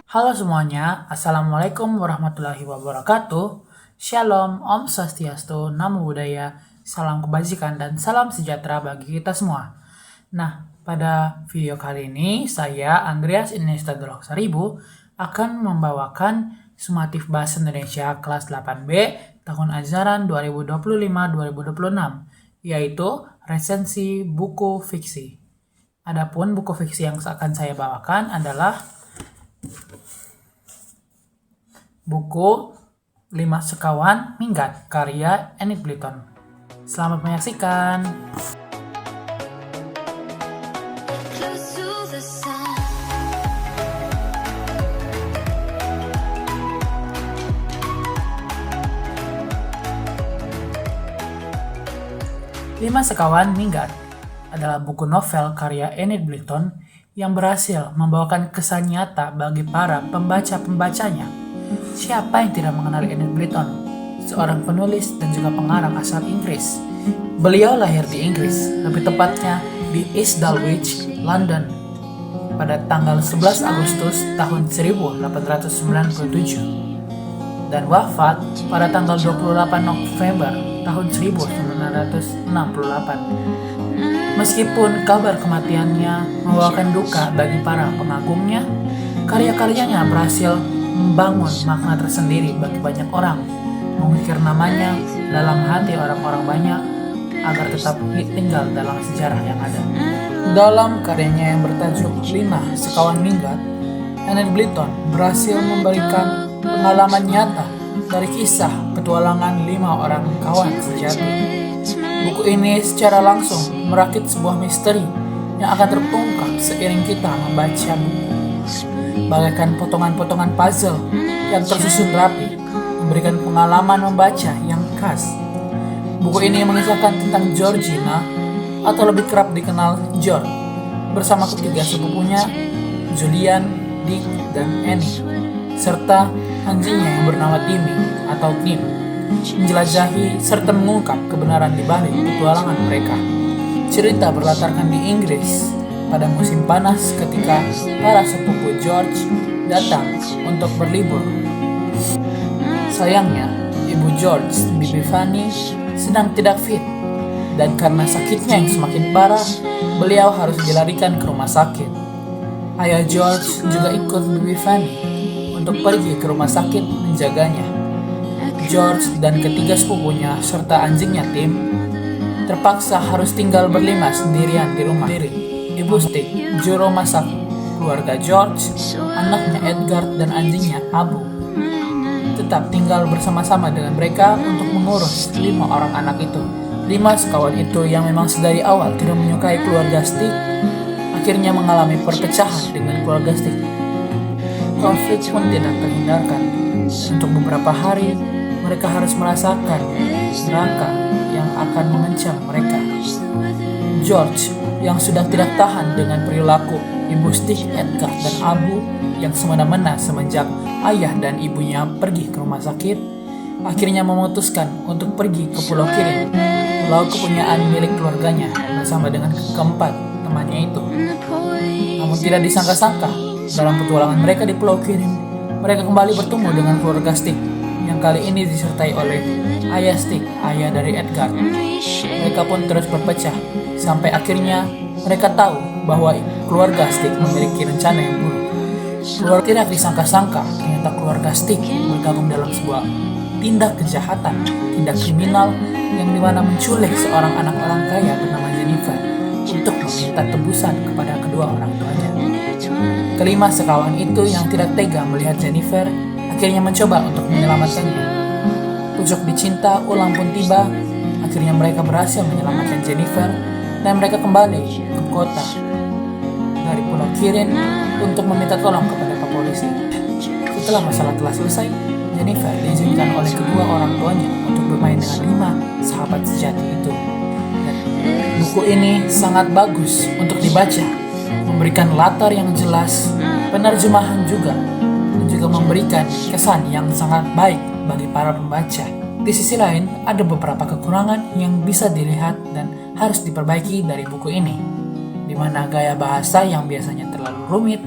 Halo semuanya, Assalamualaikum warahmatullahi wabarakatuh. Shalom, Om Swastiastu, Namo Buddhaya, salam kebajikan dan salam sejahtera bagi kita semua. Nah, pada video kali ini saya Andreas Iniesta Dolok Saribu akan membawakan sumatif bahasa Indonesia kelas 8B tahun ajaran 2025-2026, yaitu resensi buku fiksi. Adapun buku fiksi yang akan saya bawakan adalah buku 5 Sekawan Minggat karya Enid Blyton. Selamat menyaksikan. Lima Sekawan Minggat adalah buku novel karya Enid Blyton yang berhasil membawakan kesan nyata bagi para pembaca-pembacanya. Siapa yang tidak mengenal Enid Blyton? Seorang penulis dan juga pengarang asal Inggris. Beliau lahir di Inggris, lebih tepatnya di East Dulwich, London, pada tanggal 11 Agustus tahun 1897 dan wafat pada tanggal 28 November tahun 1968. Meskipun kabar kematiannya membawakan duka bagi para pengagumnya, karya-karyanya berhasil membangun makna tersendiri bagi banyak orang, mengukir namanya dalam hati orang-orang banyak agar tetap tinggal dalam sejarah yang ada. Dalam karyanya yang bertajuk 5 Sekawan Minggat, Enid Blyton berhasil memberikan pengalaman nyata dari kisah petualangan 5 orang kawan sejati. Buku ini secara langsung merakit sebuah misteri yang akan terungkap seiring kita membaca buku. Bagaikan potongan-potongan puzzle yang tersusun rapi, memberikan pengalaman membaca yang khas. Buku ini mengisahkan tentang Georgina, atau lebih kerap dikenal George, bersama ketiga sepupunya, Julian, Dick, dan Annie, serta anjingnya yang bernama Timmy atau Tim, menjelajahi serta mengungkap kebenaran di balik petualangan mereka. Cerita berlatarkan di Inggris pada musim panas ketika para sepupu George datang untuk berlibur. Sayangnya, ibu George, Bibi Fanny, sedang tidak fit, dan karena sakitnya yang semakin parah, beliau harus dilarikan ke rumah sakit. Ayah George juga ikut Bibi Fanny untuk pergi ke rumah sakit menjaganya. George dan ketiga sepupunya serta anjingnya Tim terpaksa harus tinggal berlima sendirian di rumah sendiri. Ibu Stick, juru masak keluarga George, anaknya Edgar dan anjingnya Abu, tetap tinggal bersama-sama dengan mereka untuk mengurus 5 orang anak itu. 5 sekawan itu yang memang sedari awal tidak menyukai keluarga Stick, akhirnya mengalami perpecahan dengan keluarga Stick. Konflik pun tidak terhindarkan. Untuk beberapa hari, mereka harus merasakan neraka yang akan mengancam mereka. George yang sudah tidak tahan dengan perilaku ibu Stick, Edgar, dan Abu yang semena-mena semenjak ayah dan ibunya pergi ke rumah sakit, akhirnya memutuskan untuk pergi ke Pulau Kirin, pulau kepunyaan milik keluarganya, bersama dengan keempat temannya itu. Namun tidak disangka-sangka, dalam petualangan mereka di Pulau Kirin, mereka kembali bertemu dengan keluarga Stick, yang kali ini disertai oleh ayah Stick, ayah dari Edgar. Mereka pun terus berpecah, sampai akhirnya mereka tahu bahwa keluarga Stick memiliki rencana yang buruk. Keluarga tidak disangka-sangka, ternyata keluarga Stick bergabung dalam sebuah tindak kejahatan, tindak kriminal yang dimana menculik seorang anak orang kaya bernama Jennifer untuk meminta tebusan kepada kedua orang tuanya. Kelima sekawan itu yang tidak tega melihat Jennifer akhirnya mencoba untuk menyelamatkannya. Pucuk dicinta ulang pun tiba. Akhirnya mereka berhasil menyelamatkan Jennifer dan mereka kembali ke kota dari Pulau Kirin untuk meminta tolong kepada Pak Polisi. Setelah masalah telah selesai, Jennifer diizinkan oleh kedua orang tuanya untuk bermain dengan 5 sahabat sejati itu. Dan buku ini sangat bagus untuk dibaca, memberikan latar yang jelas, penerjemahan juga, dan juga memberikan kesan yang sangat baik bagi para pembaca. Di sisi lain, ada beberapa kekurangan yang bisa dilihat dan harus diperbaiki dari buku ini. di mana gaya bahasa yang biasanya terlalu rumit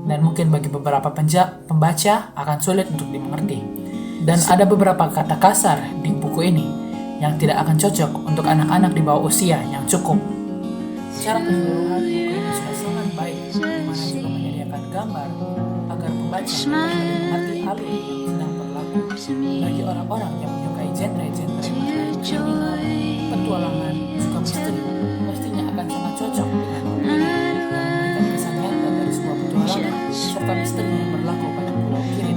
dan mungkin bagi beberapa pembaca akan sulit untuk dimengerti. Dan ada beberapa kata kasar di buku ini yang tidak akan cocok untuk anak-anak di bawah usia yang cukup. Secara keseluruhan, buku ini sudah sangat baik, di mana juga menyediakan gambar agar pembaca lebih mengerti alur yang sedang berlaku. Bagi orang-orang yang menyukai genre-genre mengenai kriminal, petualangan, juga misteri, pastinya akan sangat cocok dengan buku ini yang memberikan kesan nyata dari sebuah petualangan serta misteri yang berlaku pada Pulau Kirin.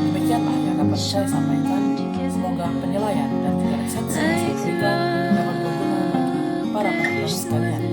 Demikianlah yang dapat saya sampaikan. Semoga penilaian dan juga resensi yang saya berikan dapat berguna bagi para penonton sekalian.